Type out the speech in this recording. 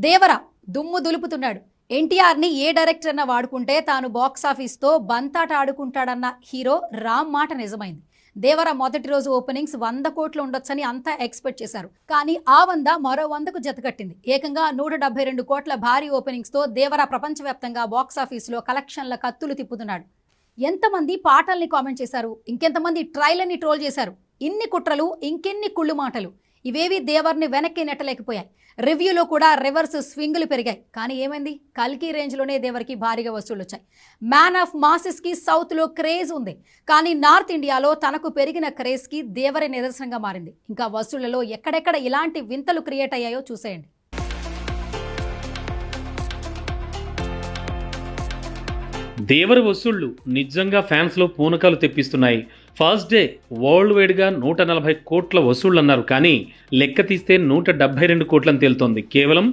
దేవర దుమ్ము దులుపుతున్నాడు. ఎన్టీఆర్ని ఏ డైరెక్టర్ అన్న వాడుకుంటే తాను బాక్సాఫీస్తో బంతాట ఆడుకుంటాడన్న హీరో రామ్ మాట నిజమైంది. దేవర మొదటి రోజు ఓపెనింగ్స్ 100 కోట్లు ఉండొచ్చని అంతా ఎక్స్పెక్ట్ చేశారు. కానీ ఆ 100 మరో 100కు జతకట్టింది. ఏకంగా 172 కోట్ల భారీ ఓపెనింగ్స్తో దేవర ప్రపంచవ్యాప్తంగా బాక్సాఫీస్లో కలెక్షన్ల కత్తులు తిప్పుతున్నాడు. ఎంతమంది పాటల్ని కామెంట్ చేశారు, ఇంకెంతమంది ట్రైలర్ని ట్రోల్ చేశారు. ఇన్ని కుట్రలు, ఇంకెన్ని కుళ్ళు మాటలు, ఇవేవి దేవర్ని వెనక్కి నెట్టలేకపోయాయి. రివ్యూలో కూడా రివర్స్ స్వింగులు పెరిగాయి. కానీ ఏమైంది? కల్కి రేంజ్లోనే దేవర్కి భారీగా వసూళ్లు వచ్చాయి. మ్యాన్ ఆఫ్ మాసెస్కి సౌత్లో క్రేజ్ ఉంది. కానీ నార్త్ ఇండియాలో తనకు పెరిగిన క్రేజ్కి దేవరే నిదర్శనంగా మారింది. ఇంకా వసూళ్లలో ఎక్కడెక్కడ ఇలాంటి వింతలు క్రియేట్ అయ్యాయో చూసేయండి. దేవర వసూళ్లు నిజంగా ఫ్యాన్స్లో పూనకాలు తెప్పిస్తున్నాయి. ఫస్ట్ డే వరల్డ్ వైడ్గా 140 కోట్ల వసూళ్లు అన్నారు. కానీ లెక్క తీస్తే 172 కోట్లని తేలుతోంది. కేవలం